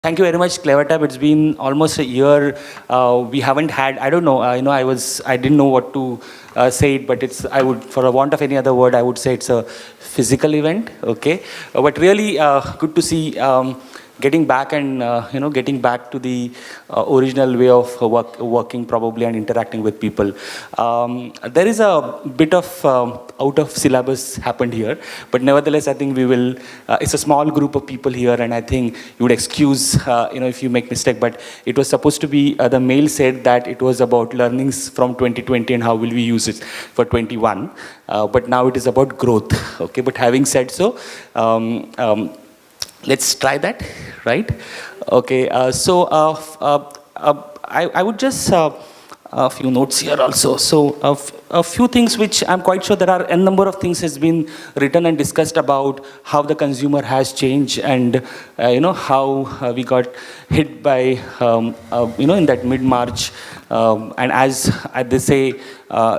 Thank you very much, Clevertap. It's been almost a year. We haven't had, I don't know, I didn't know what to say it, but I would, for a want of any other word, I would say it's a physical event, okay? But really good to see getting back and getting back to the original way of working probably and interacting with people. There is a bit of out of syllabus happened here, but nevertheless I think we will. It's a small group of people here, and I think you would excuse if you make mistake. But it was supposed to be the mail said that it was about learnings from 2020 and how will we use it for 21. But now it is about growth. Okay, but having said so. Let's try that, right? Okay, I would just a few notes here also. So a few things which I'm quite sure there are a number of things has been written and discussed about how the consumer has changed and how we got hit by in that mid-March and as they say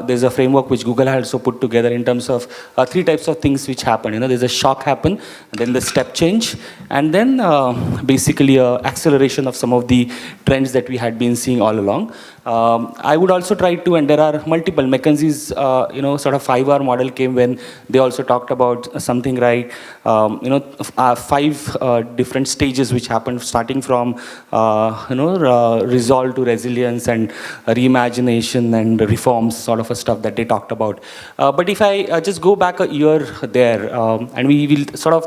there's a framework which Google has also put together in terms of three types of things which happen. There's a shock happen, then the step change, and then basically a acceleration of some of the trends that we had been seeing all along. I would also try to, and there are multiple, McKinsey's sort of 5R model came when they also talked about something like, 5 different stages which happened starting from, resolve to resilience and reimagination and reforms sort of a stuff that they talked about. But if I just go back a year there, and we will sort of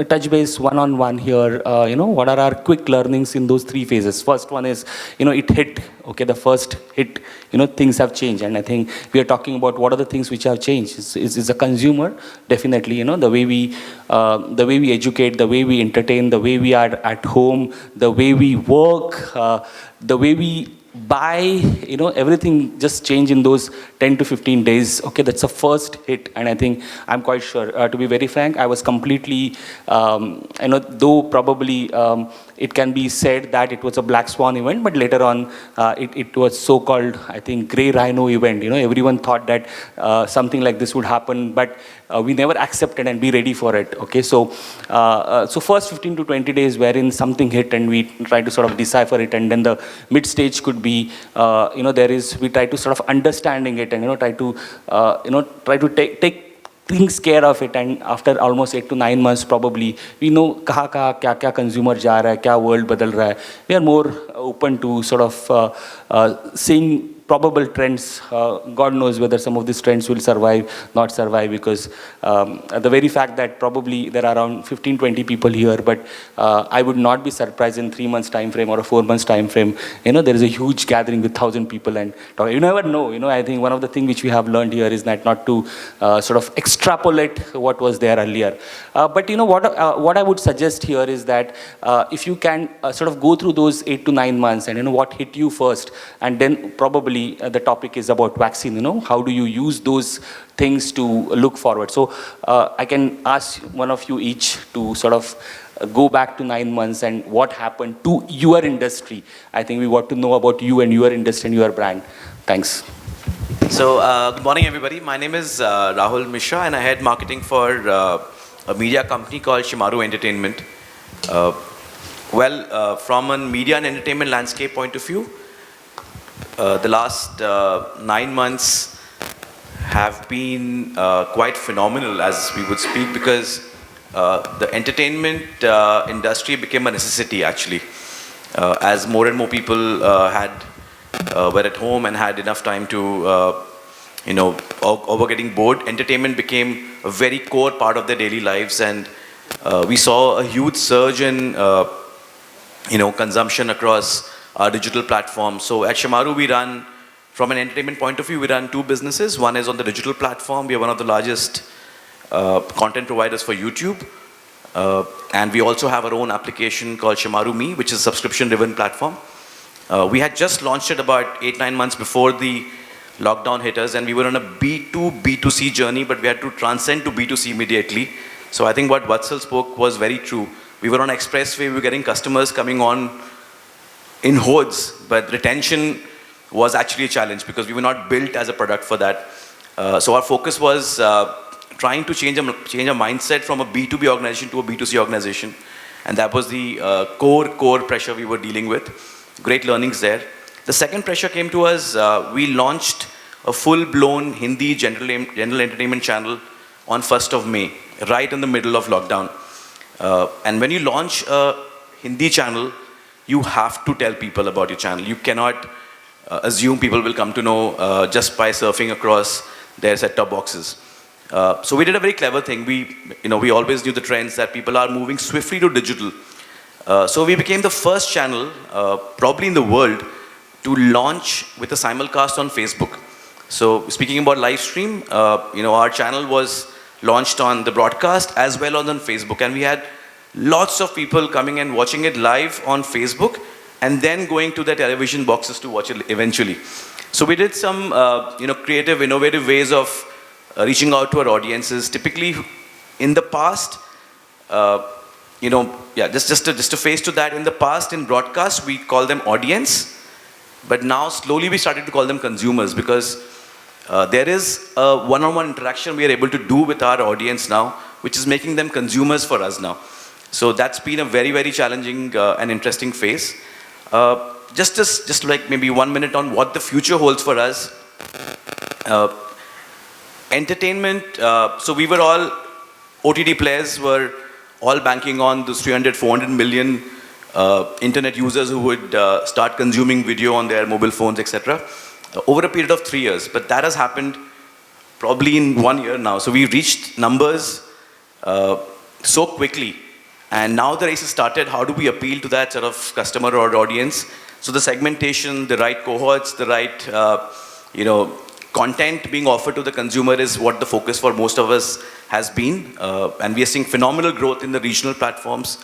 touch base one-on-one here, what are our quick learnings in those 3 phases. First one is, it hit, okay, the first hit, things have changed. And I think we are talking about what are the things which have changed. Is a consumer, definitely, the way we educate, the way we entertain, the way we are at home, the way we work, the way we buy, everything just changed in those 10 to 15 days. Okay, that's the first hit. And I think I'm quite sure, to be very frank, I was completely, though probably it can be said that it was a black swan event, but later on it was so-called, I think, grey rhino event. Everyone thought that something like this would happen, but we never accepted and be ready for it. Okay, so first 15 to 20 days wherein something hit and we try to sort of decipher it, and then the mid stage could be, we try to sort of understanding it and try to take things care of it, and after almost 8 to 9 months probably we know kaha kya consumer ja raha hai, kya world badal raha hai. We are more open to sort of seeing probable trends. God knows whether some of these trends will survive, not survive, because the very fact that probably there are around 15-20 people here, but I would not be surprised in 3 months time frame or a 4 months time frame, there is a huge gathering with 1,000 people, and you never know. I think one of the things which we have learned here is that not to sort of extrapolate what was there earlier. But what I would suggest here is that if you can sort of go through those 8 to 9 months and what hit you first, and then probably the topic is about vaccine. How do you use those things to look forward? So I can ask one of you each to sort of go back to 9 months and what happened to your industry. I think we want to know about you and your industry and your brand. Thanks. So good morning, everybody. My name is Rahul Mishra, and I head marketing for a media company called Shemaroo Entertainment. From a media and entertainment landscape point of view, the last 9 months have been quite phenomenal, as we would speak, because the entertainment industry became a necessity, actually, as more and more people were at home and had enough time to, or were getting bored. Entertainment became a very core part of their daily lives, and we saw a huge surge in, consumption across our digital platform. So at Shemaroo, we run, from an entertainment point of view, we run 2 businesses. One is on the digital platform. We are one of the largest content providers for YouTube. And we also have our own application called Shemaroo Me, which is a subscription-driven platform. We had just launched it about 8-9 months before the lockdown hit us, and we were on a B2, B2C journey, but we had to transcend to B2C immediately. So I think what Vatsal spoke was very true. We were on expressway, we were getting customers coming on in hordes, but retention was actually a challenge because we were not built as a product for that. So our focus was trying to change a mindset from a B2B organization to a B2C organization. And that was the core pressure we were dealing with. Great learnings there. The second pressure came to us. We launched a full-blown Hindi general entertainment channel on 1st of May, right in the middle of lockdown. And when you launch a Hindi channel, you have to tell people about your channel. You cannot assume people will come to know just by surfing across their set-top boxes. So we did a very clever thing. We always knew the trends that people are moving swiftly to digital. So we became the first channel, probably in the world, to launch with a simulcast on Facebook. So speaking about live stream, our channel was launched on the broadcast as well as on Facebook, and we had lots of people coming and watching it live on Facebook and then going to the television boxes to watch it eventually. So we did some creative, innovative ways of reaching out to our audiences. Typically, in the past, just to face to that, in the past in broadcast we call them audience, but now slowly we started to call them consumers, because there is a one-on-one interaction we are able to do with our audience now, which is making them consumers for us now. So that's been a very, very challenging and interesting phase. Just like maybe 1 minute on what the future holds for us. Entertainment, so we were all, OTT players were all banking on those 300, 400 million internet users who would start consuming video on their mobile phones, etc. Over a period of 3 years. But that has happened probably in 1 year now. So we reached numbers so quickly. And now the race has started. How do we appeal to that sort of customer or audience? So the segmentation, the right cohorts, the right, content being offered to the consumer is what the focus for most of us has been. And we are seeing phenomenal growth in the regional platforms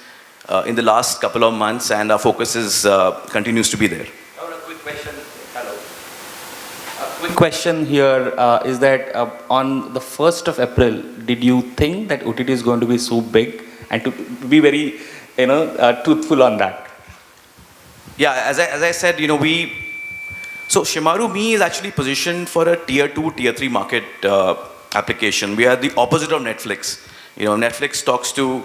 in the last couple of months, and our focus continues to be there. A quick question. Hello. A quick question here is that on the 1st of April, did you think that OTT is going to be so big? And to be very, truthful on that. Yeah, as I said, so Shemaroo Me is actually positioned for a tier 2, tier 3 market application. We are the opposite of Netflix. Netflix talks to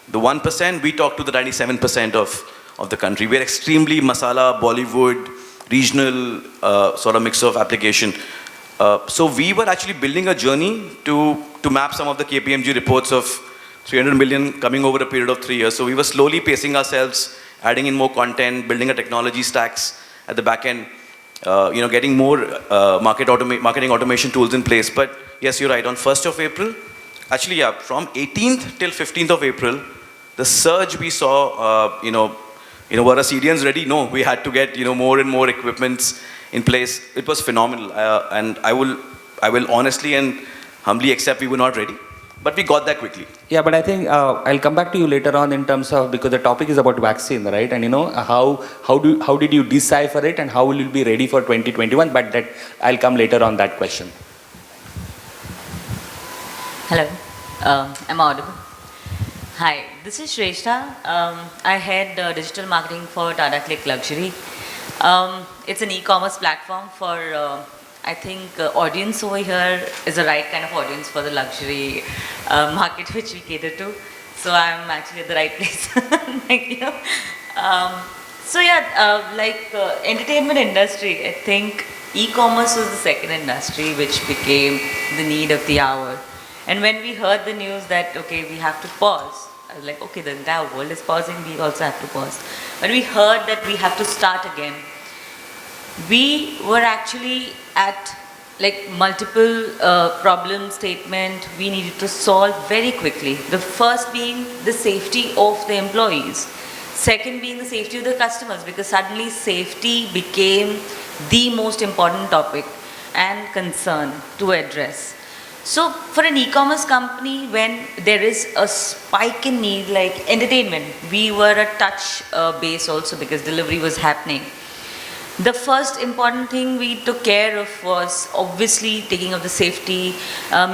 the 1%, we talk to the 97% of the country. We are extremely masala, Bollywood, regional sort of mix of application. So we were actually building a journey to map some of the KPMG reports of 300 million coming over a period of 3 years. So we were slowly pacing ourselves, adding in more content, building a technology stacks at the back end, getting more marketing automation tools in place. But yes, you're right, on 1st of April, actually, yeah, from 18th till 15th of April, the surge we saw, were our CDNs ready? No, we had to get, more and more equipments in place. It was phenomenal. And I will honestly and humbly accept we were not ready. But we got that quickly. Yeah, but I think I'll come back to you later on in terms of, because the topic is about vaccine, right? And how did you decipher it, and how will you be ready for 2021? But that I'll come later on that question. Hello, am I audible? Hi, this is Shrestha. I head digital marketing for Tata Click Luxury. It's an e-commerce platform for I think audience over here is the right kind of audience for the luxury market which we cater to. So I'm actually at the right place. Thank you. Entertainment industry, I think e-commerce was the second industry which became the need of the hour. And when we heard the news that, okay, we have to pause, I was like, okay, the entire world is pausing, we also have to pause. When we heard that we have to start again, we were actually at multiple problem statement we needed to solve very quickly. The first being the safety of the employees. Second being the safety of the customers, because suddenly safety became the most important topic and concern to address. So for an e-commerce company, when there is a spike in need like entertainment, we were a touch base also because delivery was happening. The first important thing we took care of was obviously taking of the safety,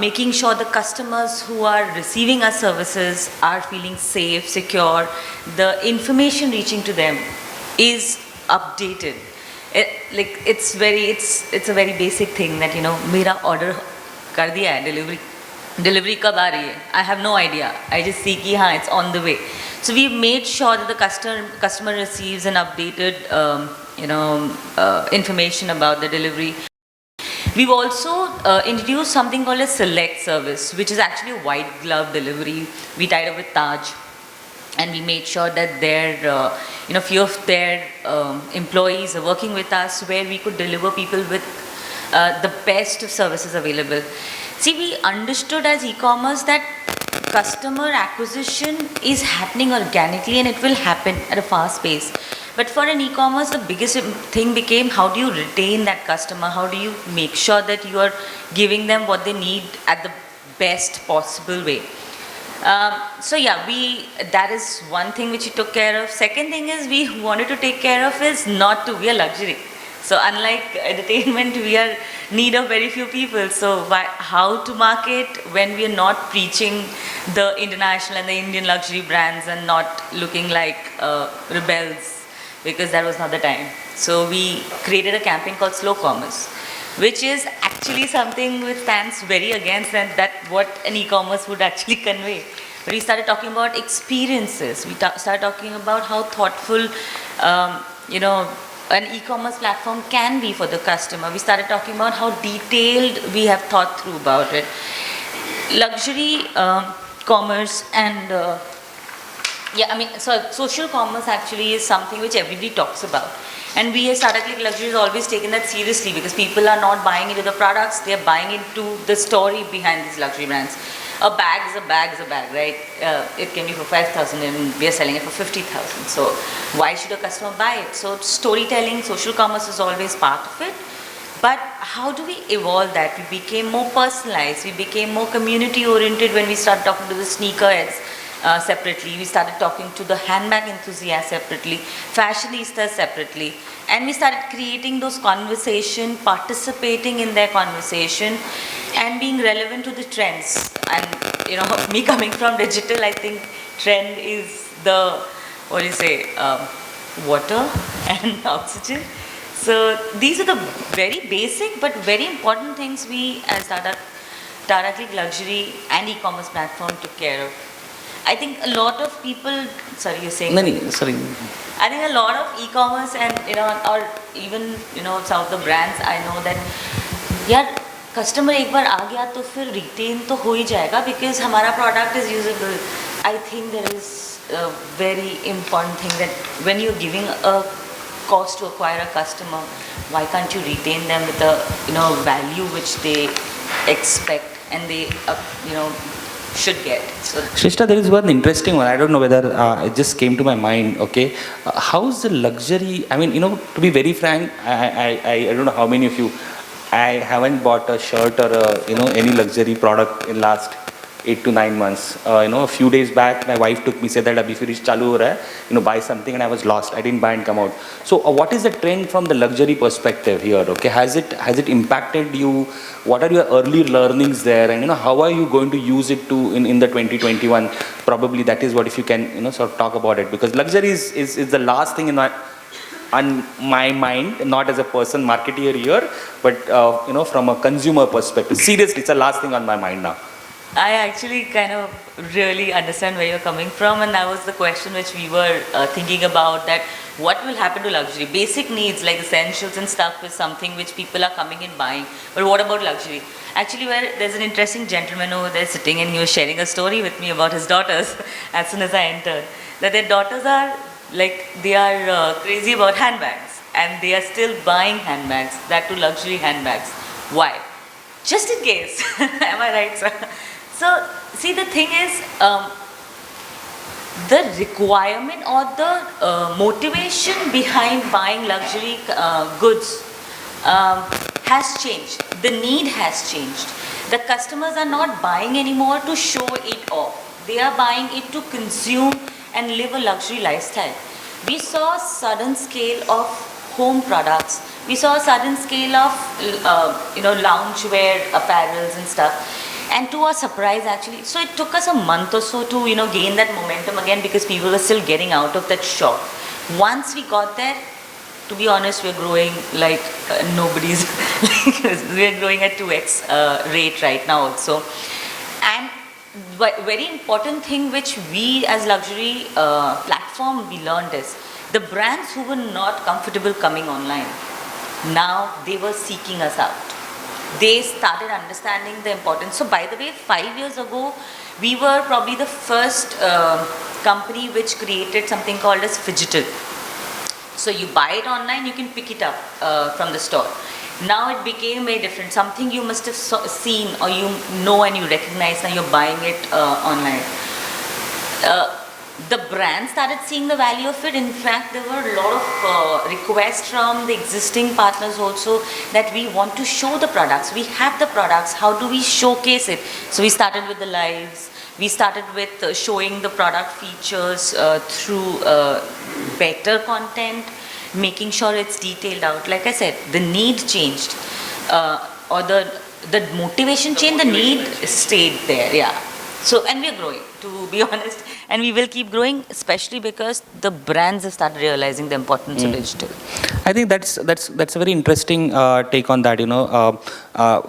making sure the customers who are receiving our services are feeling safe, secure, the information reaching to them is updated. It's a very basic thing that, mera order kar diya hai, delivery kab aa rahi hai? I have no idea. I just see ki it's on the way. So we made sure that the customer receives an updated, information about the delivery. We've also introduced something called a select service, which is actually a white glove delivery. We tied up with Taj, and we made sure that their, few of their employees are working with us, where we could deliver people with the best of services available. See, we understood as e-commerce that customer acquisition is happening organically and it will happen at a fast pace. But for an e-commerce, the biggest thing became, how do you retain that customer? How do you make sure that you are giving them what they need at the best possible way? So yeah, that is one thing which we took care of. Second thing is, we wanted to take care of is not to be a luxury. So unlike entertainment, we are need of very few people. So how to market when we are not preaching the international and the Indian luxury brands and not looking like rebels, because that was not the time. So we created a campaign called Slow Commerce, which is actually something which stands very against that what an e-commerce would actually convey. But we started talking about experiences. We started talking about how thoughtful, an e-commerce platform can be for the customer. We started talking about how detailed we have thought through about it. Luxury commerce and social commerce actually is something which everybody talks about. And we as Tata Click Luxury has always taken that seriously, because people are not buying into the products, they are buying into the story behind these luxury brands. A bag is a bag is a bag, right? It can be for 5,000 and we are selling it for 50,000. So why should a customer buy it? So storytelling, social commerce is always part of it. But how do we evolve that? We became more personalized, we became more community oriented when we started talking to the sneakerheads separately. We started talking to the handbag enthusiasts separately, fashionistas separately. And we started creating those conversations, participating in their conversation and being relevant to the trends. And me coming from digital, I think trend is the, water and oxygen. So these are the very basic but very important things we as Tata Click Luxury and e-commerce platform took care of. I think a lot of people, sorry, you're saying? No, sorry. I think a lot of e-commerce and, or even, some of the brands, I know that, यार customer एक बार आ गया तो फिर retain तो हो ही जाएगा, because हमारा product is usable. I think there is a very important thing that when you're giving a cost to acquire a customer, why can't you retain them with a, value which they expect and they, should get. So Shrishta, there is one interesting one. I don't know whether it just came to my mind. Okay, how's the luxury? I mean, to be very frank, I don't know how many of you. I haven't bought a shirt or any luxury product in last 8 to 9 months. A few days back, my wife took me, said that abhi finish chalu ho raha hai, buy something, and I was lost. I didn't buy and come out. So what is the trend from the luxury perspective here? Okay, has it impacted you? What are your early learnings there, and how are you going to use it in the 2021? Probably that is what, if you can sort of talk about it, because luxury is the last thing on my mind, not as a person marketeer here, but from a consumer perspective. Seriously, it's the last thing on my mind now. I actually kind of really understand where you're coming from, and that was the question which we were thinking about, that what will happen to luxury? Basic needs like essentials and stuff is something which people are coming in buying, but what about luxury? Actually, there's an interesting gentleman over there sitting, and he was sharing a story with me about his daughters as soon as I entered, that their daughters are they are crazy about handbags, and they are still buying handbags, that too luxury handbags. Why? Just in case. Am I right, sir? So, see, the thing is, the requirement or the motivation behind buying luxury goods has changed. The need has changed. The customers are not buying anymore to show it off. They are buying it to consume and live a luxury lifestyle. We saw a sudden scale of home products. We saw a sudden scale of, loungewear apparels and stuff. And to our surprise, actually, so it took us a month or so to, gain that momentum again, because people were still getting out of that shock. Once we got there, to be honest, we're growing like nobody's. We're growing at 2x rate right now also. And very important thing which we as luxury platform we learned is the brands who were not comfortable coming online, now they were seeking us out. They started understanding the importance. So by the way, 5 years ago, we were probably the first company which created something called as Phygital. So you buy it online, you can pick it up from the store. Now it became very different. Something you must have seen or you know and you recognize, now you're buying it online. The brand started seeing the value of it. In fact, there were a lot of requests from the existing partners also that we want to show the products. We have the products, how do we showcase it? So we started with the lives. We started with showing the product features through better content, making sure it's detailed out. Like I said, the need changed, or the motivation changed, the need stayed there, yeah. So, and we are growing, to be honest, and we will keep growing, especially because the brands have started realizing the importance of digital. I think that's a very interesting take on that.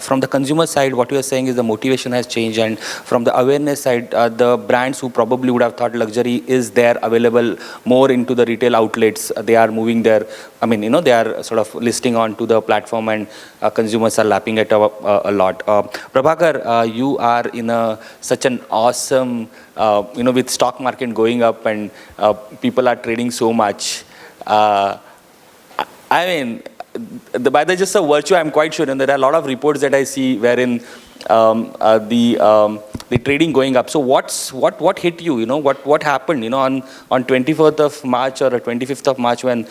From the consumer side, what you are saying is the motivation has changed, and from the awareness side, the brands who probably would have thought luxury is there available more into the retail outlets, they are moving there. I mean, they are sort of listing onto the platform, and consumers are lapping it up a lot. Prabhakar, you are in such an awesome, with stock market going up and people are trading so much. I mean, by the just a virtue, I'm quite sure, and there are a lot of reports that I see wherein the trading going up. So what hit you? What happened? On 24th of March or 25th of March when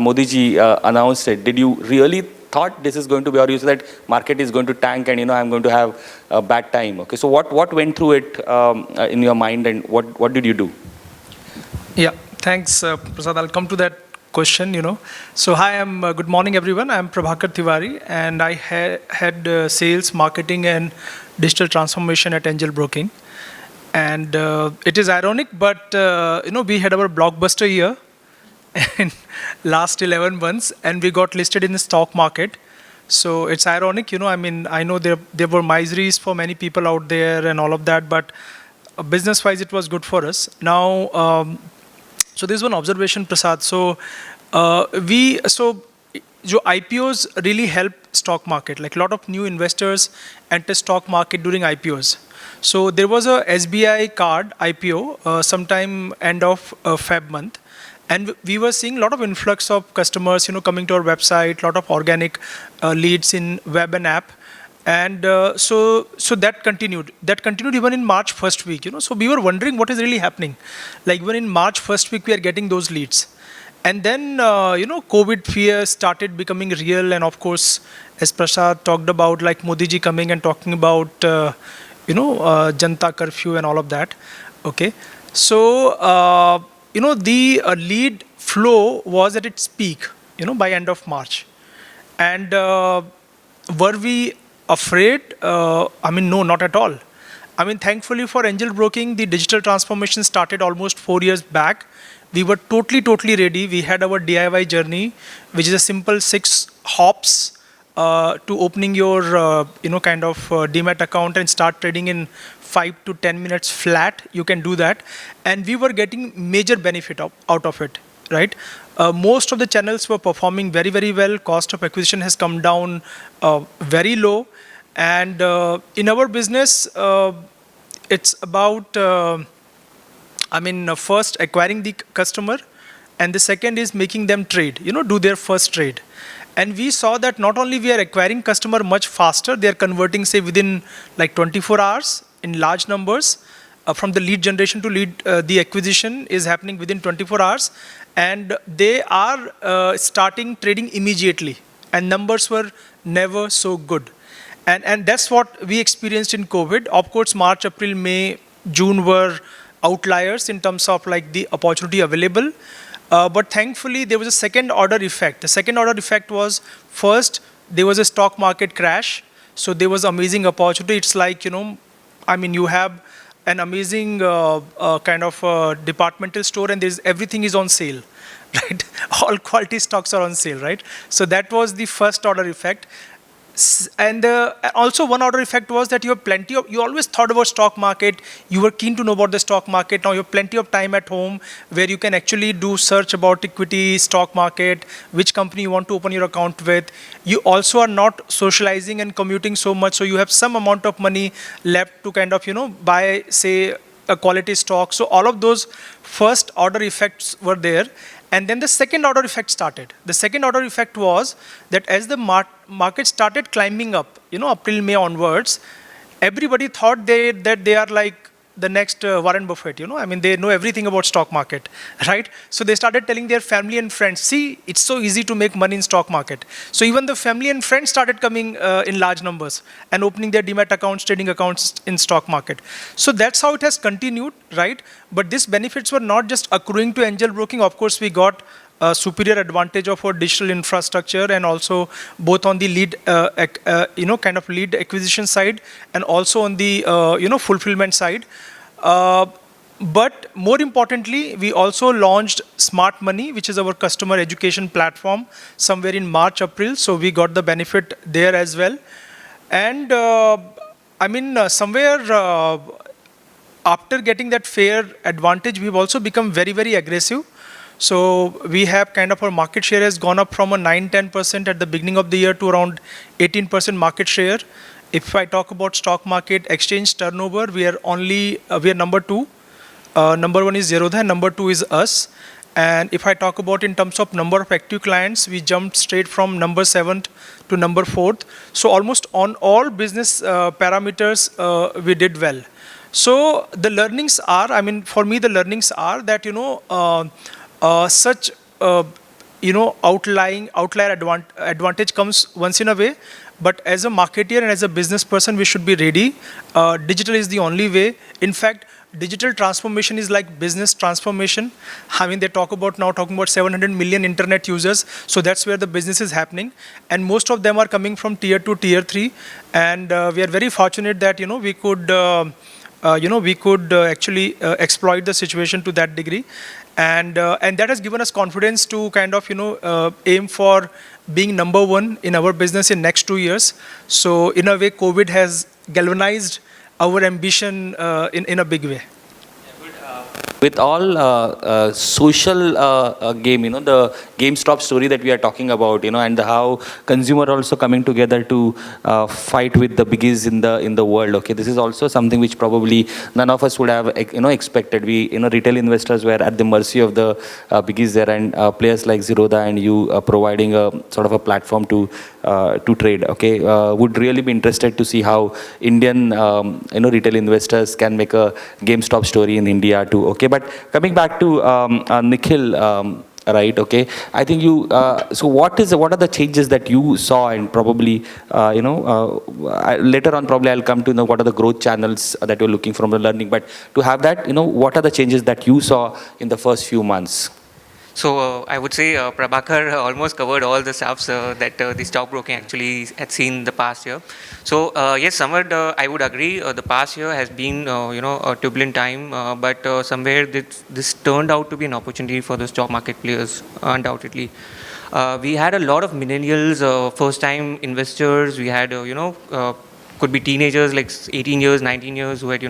Modi ji announced it, did you really thought this is going to be, or you said that market is going to tank and I'm going to have a bad time? Okay, so what went through it in your mind, and what did you do? Yeah, thanks, Prasad. I'll come to that question. So hi, good morning, everyone. I'm Prabhakar Tiwari, and I had sales, marketing, and digital transformation at Angel Broking. And it is ironic, but we had our blockbuster year in last 11 months, and we got listed in the stock market. So it's ironic, I mean, I know there were miseries for many people out there and all of that, but business-wise, it was good for us. Now, so there's one observation, Prasad. So IPOs really help stock market. Like a lot of new investors enter stock market during IPOs. So there was a SBI card IPO sometime end of Feb month. And we were seeing a lot of influx of customers, coming to our website, a lot of organic leads in web and app. And so that continued. That continued even in March first week, So we were wondering what is really happening. Like even in March first week, we are getting those leads. And then, COVID fear started becoming real. And of course, as Prasad talked about, like Modi ji coming and talking about, Janta curfew and all of that. Okay. So, the lead flow was at its peak, by end of March. And were we afraid? I mean, no, not at all. I mean, thankfully for Angel Broking, the digital transformation started almost 4 years back. We were totally ready. We had our DIY journey, which is a simple 6 hops to opening your, Demat account and start trading in 5 to 10 minutes flat. You can do that. And we were getting major benefit out of it, right? Most of the channels were performing very, very well. Cost of acquisition has come down very low. And in our business, it's about, first acquiring the customer, and the second is making them trade, do their first trade. And we saw that not only we are acquiring customer much faster, they are converting, say, within like 24 hours in large numbers. From the lead generation to lead, the acquisition is happening within 24 hours. And they are starting trading immediately. And numbers were never so good. And that's what we experienced in COVID. Of course, March, April, May, June were outliers in terms of like the opportunity available. But thankfully, there was a second order effect. The second order effect was, first, there was a stock market crash. So there was amazing opportunity. It's like, you have an amazing departmental store, and everything is on sale, right? All quality stocks are on sale, right? So that was the first order effect. And also one other effect was that you always thought about stock market, you were keen to know about the stock market. Now you have plenty of time at home where you can actually do search about equity, stock market, which company you want to open your account with. You also are not socializing and commuting so much, so you have some amount of money left to kind of, buy, say, a quality stock. So all of those first order effects were there. And then the second order effect started. The second order effect was that as the market started climbing up, April, May onwards, everybody thought that they are like the next Warren Buffett, I mean, they know everything about stock market, right? So they started telling their family and friends, see, it's so easy to make money in stock market. So even the family and friends started coming in large numbers and opening their demat accounts, trading accounts in stock market. So that's how it has continued, right? But these benefits were not just accruing to angel broking. Of course, we got a superior advantage of our digital infrastructure, and also both on the lead, kind of lead acquisition side, and also on the, fulfillment side. But more importantly, we also launched Smart Money, which is our customer education platform, somewhere in March, April. So we got the benefit there as well. And somewhere after getting that fair advantage, we've also become very, very aggressive. So we have kind of, our market share has gone up from a 9-10% at the beginning of the year to around 18% market share. If I talk about stock market exchange turnover, we are number 2. Number 1 is Zerodha, and number 2 is us. And if I talk about in terms of number of active clients, we jumped straight from number 7th to number 4th. So almost on all business parameters, we did well. So the learnings are, for me, the learnings are that, such outlier advantage comes once in a way, but as a marketeer and as a business person, we should be ready. Digital is the only way. In fact, digital transformation is like business transformation. They're talking about 700 million internet users. So that's where the business is happening. And most of them are coming from tier 2, tier 3. And we are very fortunate that, we could actually exploit the situation to that degree. And that has given us confidence to kind of, aim for being number 1 in our business in next 2 years. So in a way, COVID has galvanized our ambition in a big way. With all social game, the GameStop story that we are talking about, and how consumer also coming together to fight with the biggies in the world. Okay, this is also something which probably none of us would have expected. We retail investors were at the mercy of the biggies there, and players like Zerodha and you providing a sort of a platform to trade. Okay, would really be interested to see how Indian retail investors can make a GameStop story in India too. Okay. But coming back to Nikhil, right? Okay, I think you. So what are the changes that you saw, and probably later on probably I'll come to know what are the growth channels that you're looking from the learning. But to have that, what are the changes that you saw in the first few months? So I would say Prabhakar almost covered all the stuffs that the stockbroking actually had seen the past year. So yes, somewhat I would agree. The past year has been a turbulent time, but somewhere this turned out to be an opportunity for the stock market players, undoubtedly. We had a lot of millennials, first-time investors. We had could be teenagers like 18 years, 19 years who had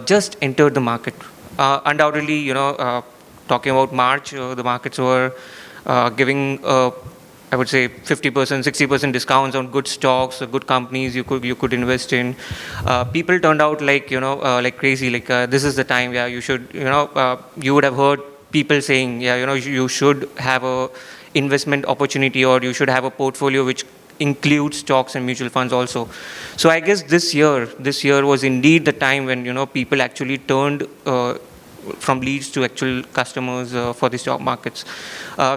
just entered the market. Undoubtedly, talking about March, the markets were giving, I would say, 50%, 60% discounts on good stocks, good companies you could invest in. People turned out like crazy. Like this is the time. Yeah, you should. You would have heard people saying, yeah, you should have a investment opportunity, or you should have a portfolio which includes stocks and mutual funds also. So I guess this year was indeed the time when people actually turned from leads to actual customers for the stock markets.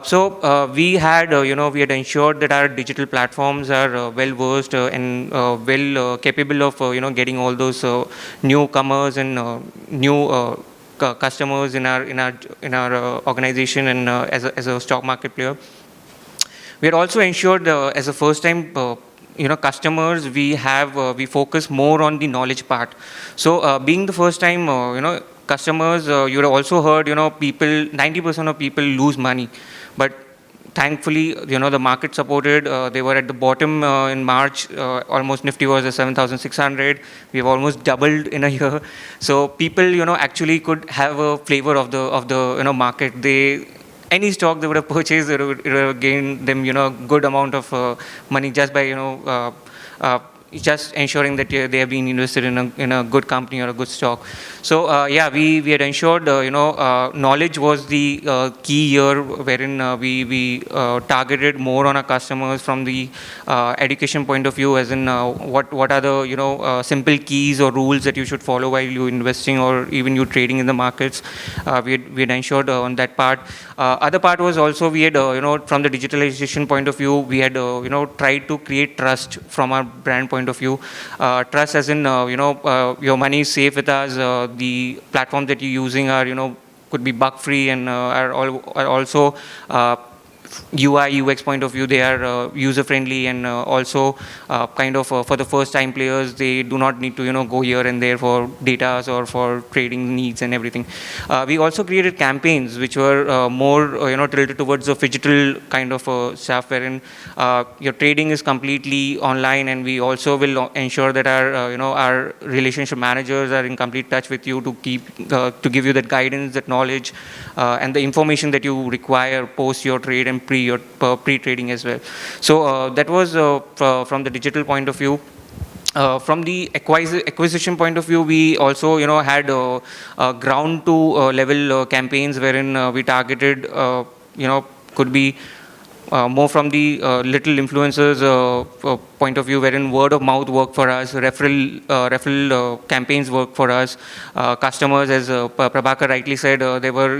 So we had ensured that our digital platforms are well versed and well capable of getting all those newcomers and new customers in our organization and as a stock market player. We had also ensured as a first time customers, we focus more on the knowledge part. So being the first time customers, you have also heard, people, 90% of people lose money, but thankfully, the market supported. They were at the bottom in March. Almost Nifty was at 7,600. We've almost doubled in a year. So people, actually could have a flavor of the market. Any stock they would have purchased, it would have gained them, good amount of money just by, just ensuring that they have been invested in a good company or a good stock. So yeah, we had ensured knowledge was the key here, wherein we targeted more on our customers from the education point of view, as in what are the simple keys or rules that you should follow while you investing or even you trading in the markets. We had ensured on that part. Other part was also we had from the digitalization point of view, we had tried to create trust from our brand point of view. Trust as in your money is safe with us. The platforms that you're using are could be bug free and are also UI UX point of view, they are user friendly, and also kind of for the first time players, they do not need to go here and there for data or for trading needs and everything. We also created campaigns which were more tilted towards the phygital kind of stuff, wherein your trading is completely online, and we also will ensure that our relationship managers are in complete touch with you to to give you that guidance, that knowledge, and the information that you require post your trade and pre-trading as well. So that was from the digital point of view. From the acquisition point of view, we also had ground to level campaigns wherein we targeted could be more from the little influencers point of view, wherein word of mouth work for us, referral campaigns work for us. Customers, as Prabhakar rightly said, they were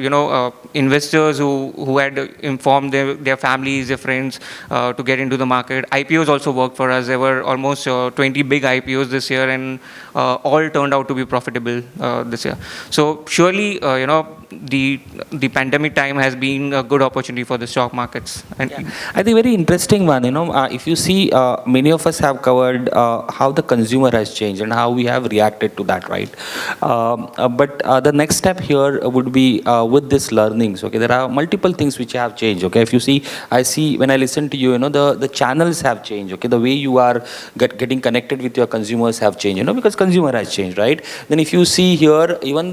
investors who had informed their families, their friends to get into the market. IPOs also worked for us. There were almost 20 big IPOs this year, and all turned out to be profitable this year. So surely, the pandemic time has been a good opportunity for the stock markets. And I think very interesting one, if you see, many of us have covered how the consumer has changed and how we have reacted to that, right? But the next step here would be with this learnings, okay? There are multiple things which have changed, okay? If you see, I see when I listen to you, the channels have changed, okay? The way you are getting connected with your consumers have changed, because consumer has changed, right? Then if you see here, even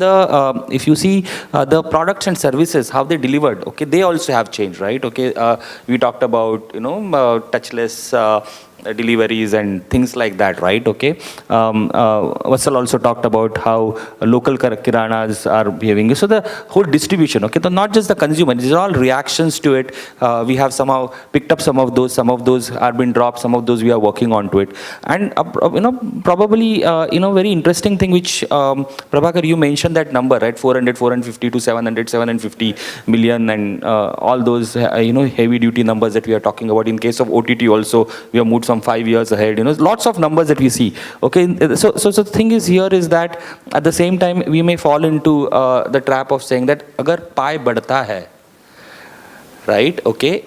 if you see the products and services, how they delivered, okay? They also have changed, right? Okay, we talked about, touchless deliveries and things like that, right? Okay. Vatsal also talked about how local kiranas are behaving. So the whole distribution, okay, so not just the consumer, these are all reactions to it. We have somehow picked up some of those are been dropped, some of those we are working on to it. And, probably, very interesting thing which, Prabhakar, you mentioned that number, right? 400, 450 to 700, 750 million and all those, heavy duty numbers that we are talking about. In case of OTT also, we have moved some 5 years ahead, lots of numbers that we see. Okay, so the thing is here is that at the same time we may fall into the trap of saying that agar pie badhta hai, right? Okay,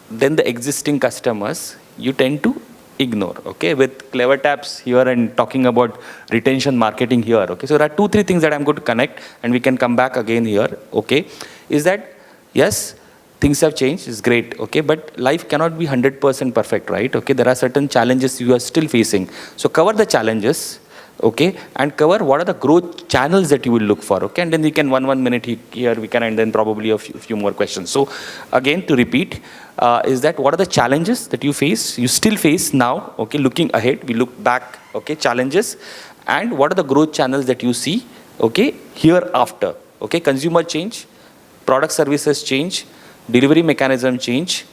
then the existing customers you tend to ignore. Okay, with clever taps here and talking about retention marketing here. Okay, so there are 2-3 things that I'm going to connect, and we can come back again here. Okay, is that yes, things have changed, it's great, okay, but life cannot be 100% perfect, right? Okay, there are certain challenges you are still facing. So cover the challenges, okay, and cover what are the growth channels that you will look for, okay, and then we can one minute here we can, and then probably a few more questions. So again, to repeat, is that what are the challenges that you still face now, okay, looking ahead, we look back, okay, challenges, and what are the growth channels that you see, okay, hereafter, okay, consumer change, product services change, delivery mechanism change,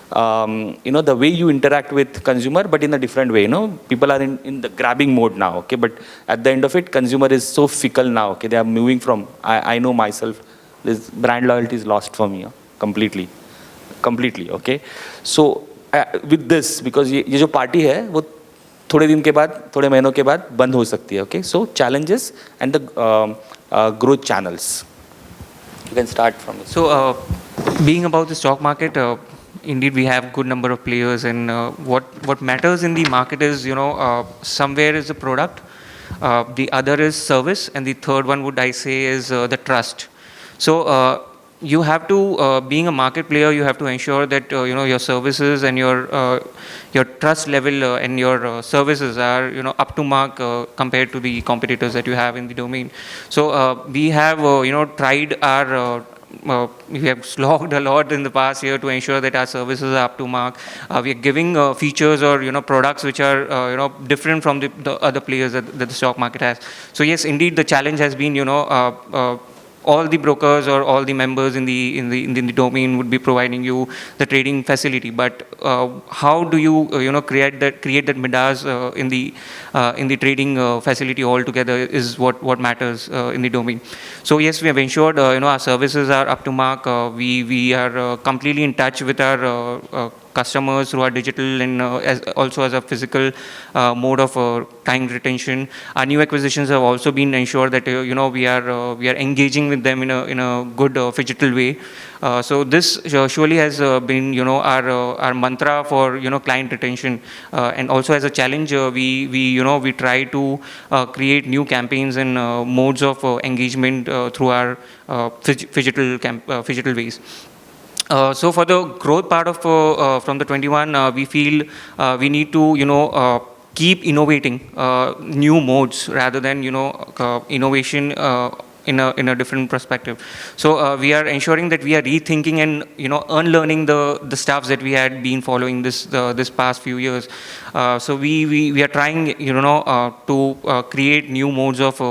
the way you interact with consumer, but in a different way, people are in the grabbing mode now, okay, but at the end of it, consumer is so fickle now, okay, they are moving from, I know myself, this brand loyalty is lost for me, completely, okay. So with this, because ये जो party है, वो थोड़े दिन के बाद, थोड़े महीनों के बाद बंद हो सकती है, okay. So challenges and the growth channels. You can start from this. So, being about the stock market, indeed we have good number of players, and what matters in the market is, somewhere is the product, the other is service, and the third one would I say is the trust. So you have to, being a market player, you have to ensure that your services and your trust level and your services are up to mark compared to the competitors that you have in the domain. So we have tried our we have slogged a lot in the past year to ensure that our services are up to mark. We are giving features or products which are different from the other players that the stock market has. So yes, indeed, the challenge has been all the brokers or all the members in the domain would be providing you the trading facility, but how do you create that Midas in the trading facility altogether is what matters in the domain. So yes, we have ensured our services are up to mark. We are completely in touch with our customers through our digital and also as a physical mode of client retention. Our new acquisitions have also been ensured that we are engaging with them in a good phygital way. So this surely has been our mantra for client retention, and also as a challenge we try to create new campaigns and modes of engagement through our phygital ways. So for the growth part of from the 21, we feel we need to keep innovating new modes rather than innovation in a different perspective. So we are ensuring that we are rethinking and unlearning the stuffs that we had been following this past few years. So we are trying to create new modes of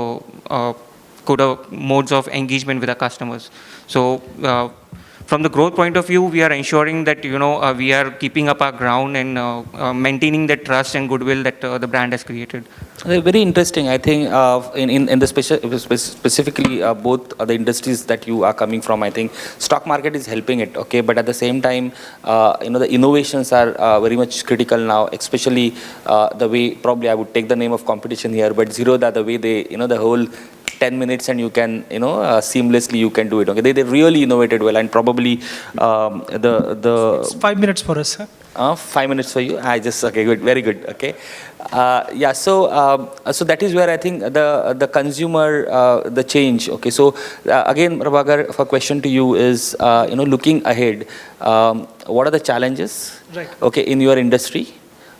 modes of engagement with our customers. So from the growth point of view, we are ensuring that we are keeping up our ground and maintaining that trust and goodwill that the brand has created. Very interesting. I think in the specifically both the industries that you are coming from, I think stock market is helping it. Okay, but at the same time, the innovations are very much critical now. Especially the way, probably I would take the name of competition here, but Zerodha, the way they the whole 10 minutes and you can seamlessly you can do it. Okay, they really innovated well, and probably It's 5 minutes for us, huh? 5 minutes for you. Okay, good, very good. Okay, yeah. So that is where I think the consumer the change. Okay, so again, Prabhakar, a question to you is looking ahead, what are the challenges? Right. Okay, in your industry,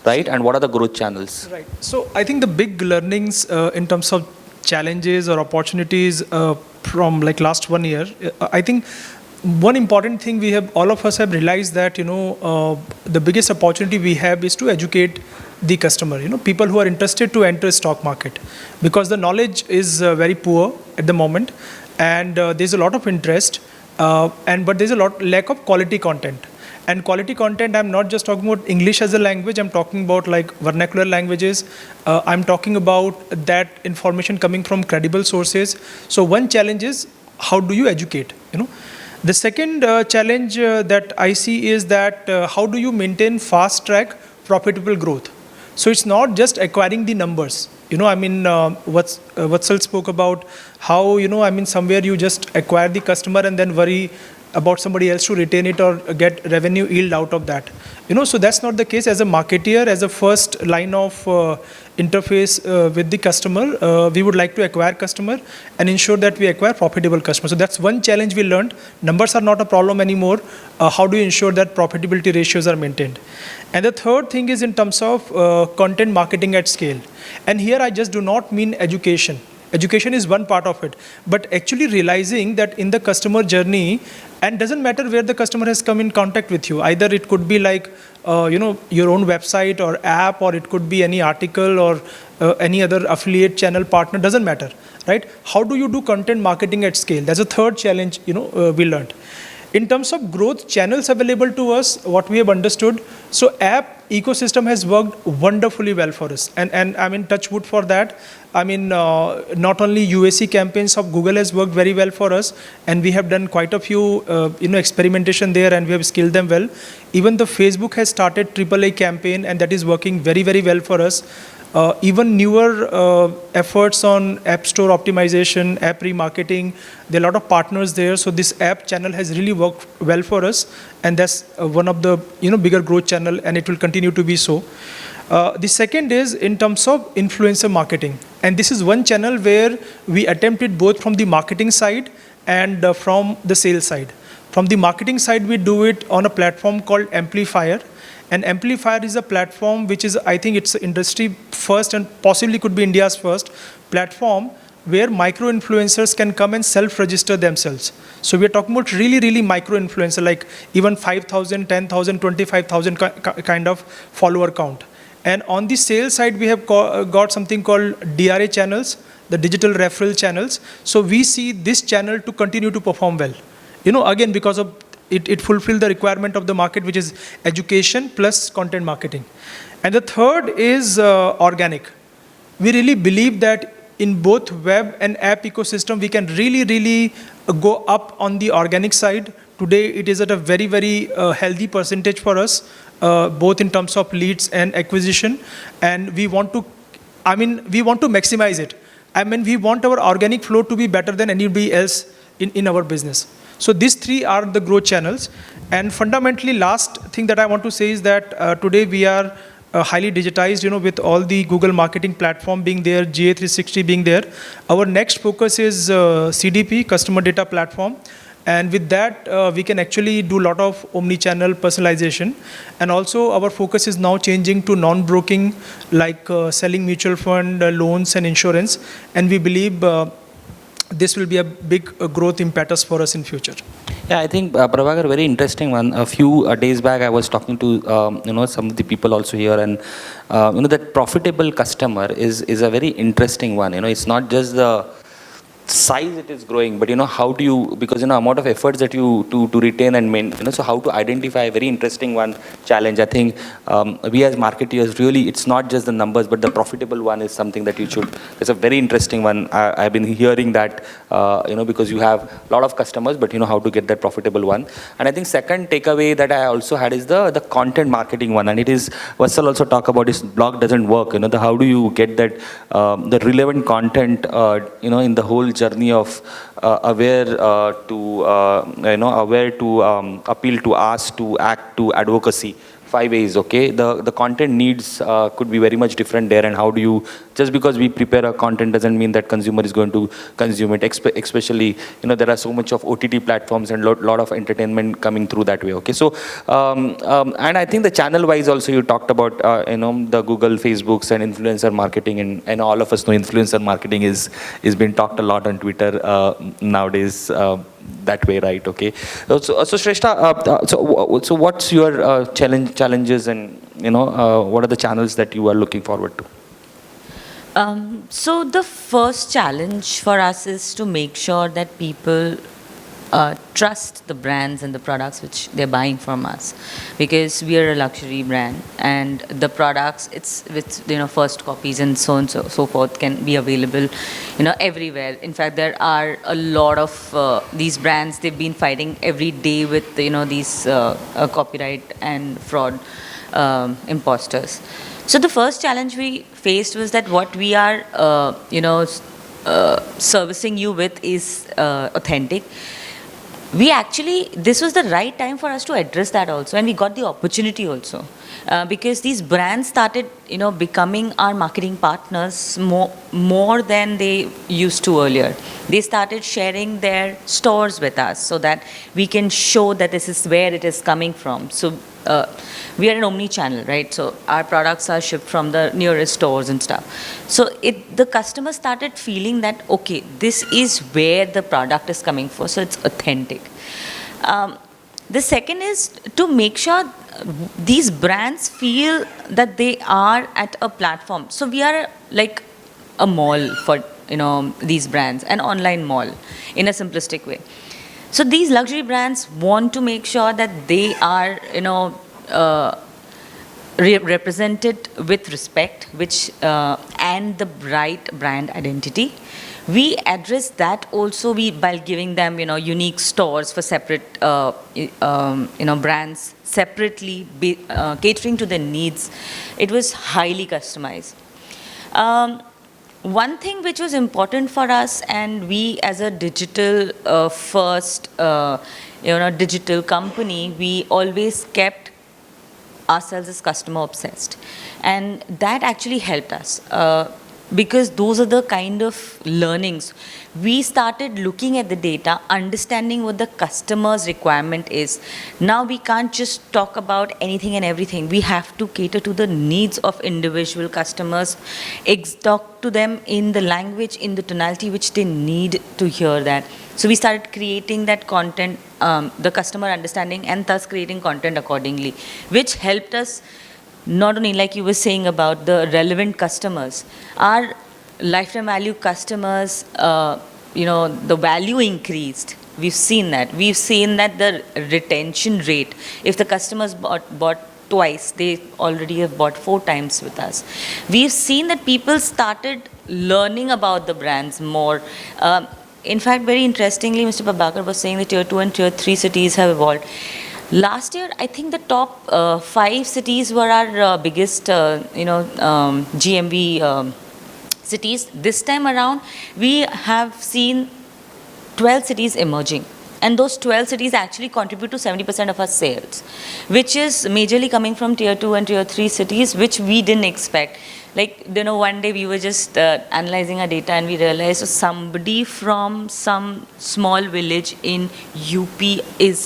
right, and what are the growth channels? Right. So I think the big learnings in terms of challenges or opportunities from like last 1 year, I think one important thing all of us have realized that the biggest opportunity we have is to educate the customer, people who are interested to enter stock market, because the knowledge is very poor at the moment, and there's a lot of interest, but there's a lack of quality content. And quality content, I'm not just talking about English as a language, I'm talking about like vernacular languages. I'm talking about that information coming from credible sources. So one challenge is, how do you educate? The second challenge that I see is that how do you maintain fast track profitable growth? So it's not just acquiring the numbers. Vatsal spoke about how, somewhere you just acquire the customer and then worry about somebody else to retain it or get revenue yield out of that. So that's not the case. As a marketeer, as a first line of interface with the customer, we would like to acquire customer and ensure that we acquire profitable customers. So that's one challenge we learned. Numbers are not a problem anymore. How do you ensure that profitability ratios are maintained? And the third thing is in terms of content marketing at scale. And here I just do not mean education. Education is one part of it, but actually realizing that in the customer journey, and doesn't matter where the customer has come in contact with you, either it could be like, your own website or app, or it could be any article or any other affiliate channel partner, doesn't matter, right? How do you do content marketing at scale? That's a third challenge, we learned. In terms of growth channels available to us, what we have understood, so app ecosystem has worked wonderfully well for us. And I mean, touch wood for that. I mean, not only UAC campaigns of Google has worked very well for us, and we have done quite a few, experimentation there, and we have scaled them well. Even the Facebook has started AAA campaign, and that is working very, very well for us. Even newer efforts on app store optimization, app remarketing, there are a lot of partners there. So this app channel has really worked well for us, and that's one of the bigger growth channel, and it will continue to be so. The second is in terms of influencer marketing, and this is one channel where we attempted both from the marketing side and from the sales side. From the marketing side, we do it on a platform called Amplifier. And Amplifier is a platform which is, I think it's industry first and possibly could be India's first platform where micro-influencers can come and self-register themselves. So we are talking about really, really micro-influencer, like even 5,000, 10,000, 25,000 kind of follower count. And on the sales side, we have got something called DRA channels, the digital referral channels. So we see this channel to continue to perform well. Again, because of it fulfill the requirement of the market, which is education plus content marketing. And the third is organic. We really believe that in both web and app ecosystem, we can really, really go up on the organic side. Today, it is at a very, very healthy percentage for us, both in terms of leads and acquisition. And we want to maximize it. We want our organic flow to be better than anybody else in our business. So these three are the growth channels. And fundamentally, last thing that I want to say is that today we are highly digitized, with all the Google marketing platform being there, GA360 being there. Our next focus is CDP, Customer Data Platform. And with that, we can actually do a lot of omni-channel personalization. And also our focus is now changing to non-broking, like selling mutual fund, loans and insurance. And we believe this will be a big growth impetus for us in future. Yeah, I think Prabhakar, very interesting one. A few days back, I was talking to some of the people also here, and that profitable customer is a very interesting one. It's not just the size it is growing, but how do you, because amount of efforts that you to retain and maintain, so how to identify, a very interesting one challenge. I think we as marketeers, really, it's not just the numbers, but the profitable one is something that you should. It's a very interesting one. I've been hearing that because you have a lot of customers, but how to get that profitable one. And I think second takeaway that I also had is the content marketing one, and it is Vatsal also talk about this blog doesn't work. How do you get that the relevant content in the whole journey of aware to appeal to ask to act to advocacy. 5 ways, okay? The content needs could be very much different there, and how do you, just because we prepare a content doesn't mean that consumer is going to consume it, especially, there are so much of OTT platforms and lot of entertainment coming through that way, okay? So, and I think the channel wise also you talked about, the Google, Facebooks and influencer marketing, and all of us know influencer marketing is being talked a lot on Twitter nowadays. That way, right? Okay. So Shrestha, so what's your challenges, and what are the channels that you are looking forward to? So the first challenge for us is to make sure that people trust the brands and the products which they're buying from us, because we are a luxury brand, and the products, it's with first copies and so on and so forth, can be available everywhere. In fact, there are a lot of these brands, they've been fighting every day with these copyright and fraud imposters. So the first challenge we faced was that what we are servicing you with is authentic. This was the right time for us to address that also, and we got the opportunity also, because these brands started, becoming our marketing partners more than they used to earlier. They started sharing their stores with us so that we can show that this is where it is coming from. So we are an omni-channel, right? So our products are shipped from the nearest stores and stuff. So the customer started feeling that, okay, this is where the product is coming from, so it's authentic. The second is to make sure these brands feel that they are at a platform. So we are like a mall for these brands, an online mall in a simplistic way. So these luxury brands want to make sure that they are, represented with respect, which and the right brand identity. We address that also by giving them, unique stores for separate, brands separately, catering to their needs. It was highly customized. One thing which was important for us, and we as a digital first, digital company, we always kept ourselves as customer obsessed, and that actually helped us. because those are the kind of learnings. We started looking at the data, understanding what the customer's requirement is. Now we can't just talk about anything and everything. We have to cater to the needs of individual customers, talk to them in the language, in the tonality which they need to hear that. So we started creating that content, the customer understanding, and thus creating content accordingly, which helped us not only, like you were saying, about the relevant customers. Our lifetime value customers, the value increased. We've seen that. We've seen that the retention rate, if the customers bought twice, they already have bought 4 times with us. We've seen that people started learning about the brands more. In fact, very interestingly, Mr. Prabhakar was saying that tier 2 and tier 3 cities have evolved. Last year, I think the top 5 cities were our biggest, GMV cities. This time around, we have seen 12 cities emerging. And those 12 cities actually contribute to 70% of our sales, which is majorly coming from tier 2 and tier 3 cities, which we didn't expect. Like, one day we were just analyzing our data and we realized somebody from some small village in UP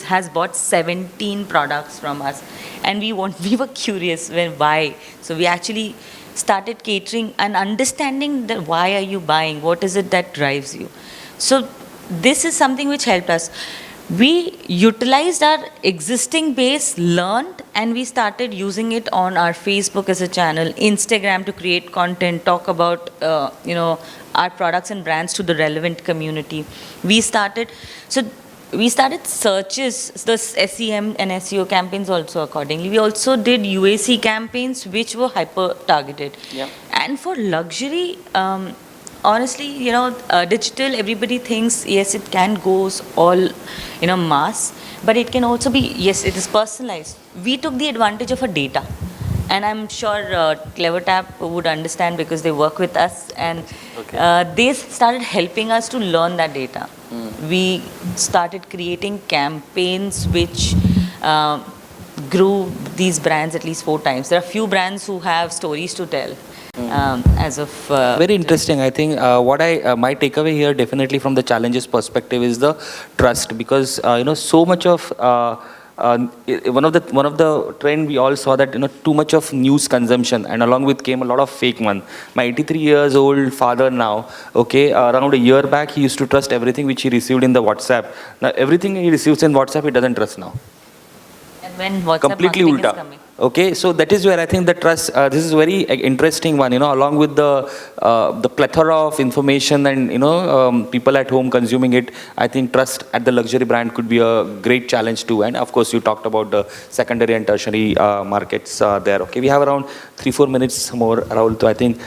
has bought 17 products from us. And we were curious why. So we actually started catering and understanding that why are you buying? What is it that drives you? So this is something which helped us. We utilized our existing base, learned, and we started using it on our Facebook as a channel, Instagram to create content, talk about, our products and brands to the relevant community. We started searches, the SEM and SEO campaigns also accordingly. We also did UAC campaigns, which were hyper-targeted. Yeah. And for luxury, honestly, digital, everybody thinks, yes, it can go all, mass, but it can also be, yes, it is personalized. We took the advantage of our data. And I'm sure CleverTap would understand because they work with us, and they started helping us to learn that data. We started creating campaigns which grew these brands at least 4 times. There are few brands who have stories to tell. As of Very interesting. I think my takeaway here definitely from the challenges perspective is the trust, because so much of one of the trend we all saw that too much of news consumption, and along with came a lot of fake one. My 83 years old father now, around a year back, he used to trust everything which he received in the WhatsApp. Now everything he receives in WhatsApp he doesn't trust now. And when WhatsApp Completely marketing ulta. is coming. Okay, so that is where I think the trust, this is very interesting one, along with the plethora of information and, people at home consuming it. I think trust at the luxury brand could be a great challenge too. And of course, you talked about the secondary and tertiary markets there. Okay, we have around 3-4 minutes more, Rahul. So I think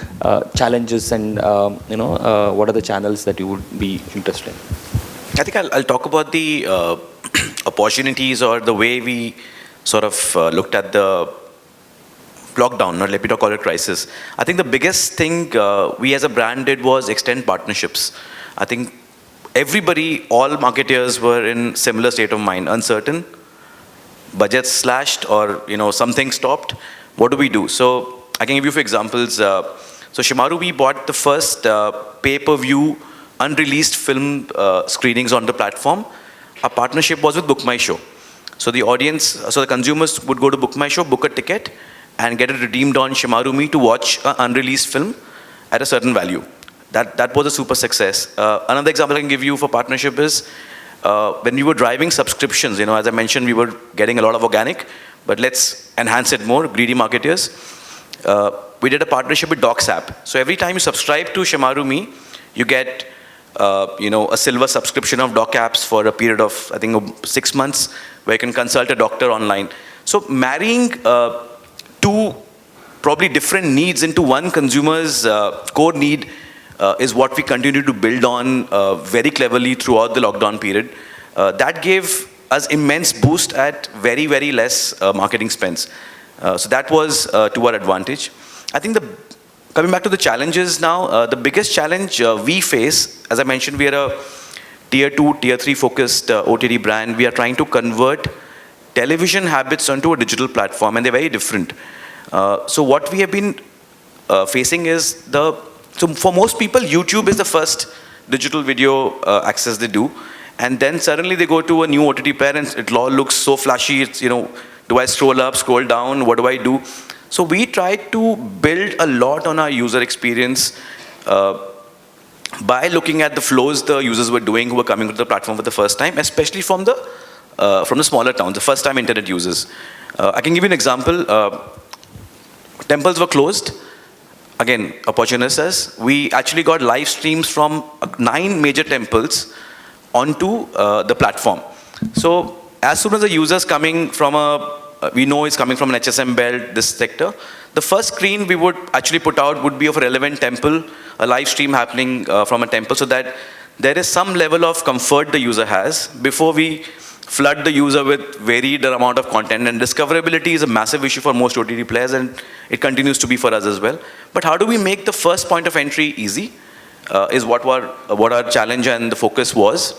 challenges and, what are the channels that you would be interested in? I think I'll talk about the opportunities or the way we sort of looked at the lockdown, or let me call it crisis. I think the biggest thing we as a brand did was extend partnerships. I think everybody, all marketers were in similar state of mind, uncertain, budgets slashed, or something stopped. What do we do? So I can give you a few examples. So Shemaroo, we bought the first pay-per-view unreleased film screenings on the platform. Our partnership was with Book My Show. So the audience, so the consumers would go to Book My Show, book a ticket, and get it redeemed on Shemaroo to watch an unreleased film at a certain value. That was a super success. Another example I can give you for partnership is when we were driving subscriptions. As I mentioned, we were getting a lot of organic, but let's enhance it more. Greedy marketers. We did a partnership with Docs app. So every time you subscribe to Shemaroo, you get a silver subscription of doc apps for a period of, I think, 6 months, where you can consult a doctor online. So marrying 2 probably different needs into one consumer's core need is what we continue to build on very cleverly throughout the lockdown period. That gave us immense boost at very, very less marketing spends. So that was to our advantage. I think coming back to the challenges now, the biggest challenge we face, as I mentioned, we are a tier 2, tier 3 focused OTT brand. We are trying to convert television habits onto a digital platform, and they're very different. So what we have been facing is the So for most people, YouTube is the first digital video access they do. And then suddenly they go to a new OTT player and it all looks so flashy. It's, do I scroll up, scroll down? What do I do? So we try to build a lot on our user experience by looking at the flows the users were doing who were coming to the platform for the first time, especially from the smaller towns, the first time internet users. I can give you an example. Temples were closed. Again, opportunists. We actually got live streams from 9 major temples onto the platform. So as soon as the user's coming from we know is coming from an HSM belt, this sector, the first screen we would actually put out would be of a relevant temple, a live stream happening from a temple, so that there is some level of comfort the user has before we flood the user with varied amount of content. And discoverability is a massive issue for most OTT players, and it continues to be for us as well. But how do we make the first point of entry easy is what our challenge and the focus was.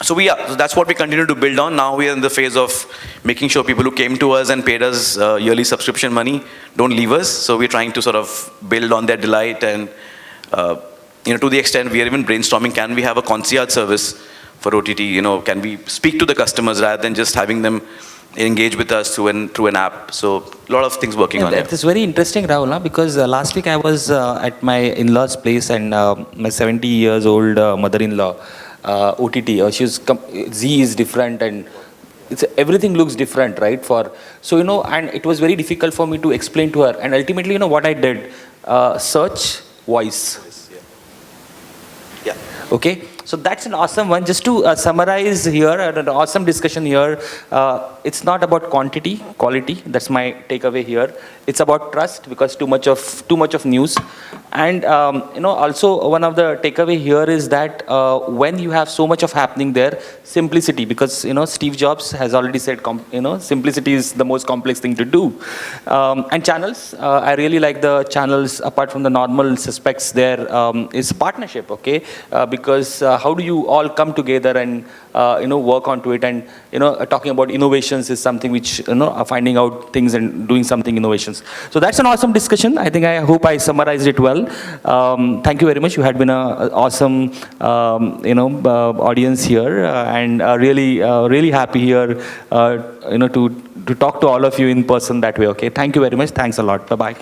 So that's what we continue to build on. Now we are in the phase of making sure people who came to us and paid us yearly subscription money don't leave us. So we're trying to sort of build on their delight, and to the extent we are even brainstorming, can we have a concierge service for OTT? Can we speak to the customers rather than just having them engage with us through an app? So a lot of things working on it. That is very interesting, Rahul, because last week I was at my in-laws' place, and my 70 years old mother-in-law, OTT, Z is different, and everything looks different, right? And it was very difficult for me to explain to her. And ultimately, what I did, search voice. Yeah. Okay. So that's an awesome one. Just to summarize here, an awesome discussion here. It's not about quantity, quality. That's my takeaway here. It's about trust, because too much of news. And also one of the takeaway here is that when you have so much of happening there, simplicity, because Steve Jobs has already said simplicity is the most complex thing to do. And channels, I really like the channels. Apart from the normal suspects, there is partnership. Okay, because how do you all come together and work onto it? And talking about innovations is something which finding out things and doing something innovations. So that's an awesome discussion. I hope I summarized it well. Thank you very much. You had been an awesome audience here, and really happy here to talk to all of you in person that way. Okay, thank you very much. Thanks a lot. Bye bye.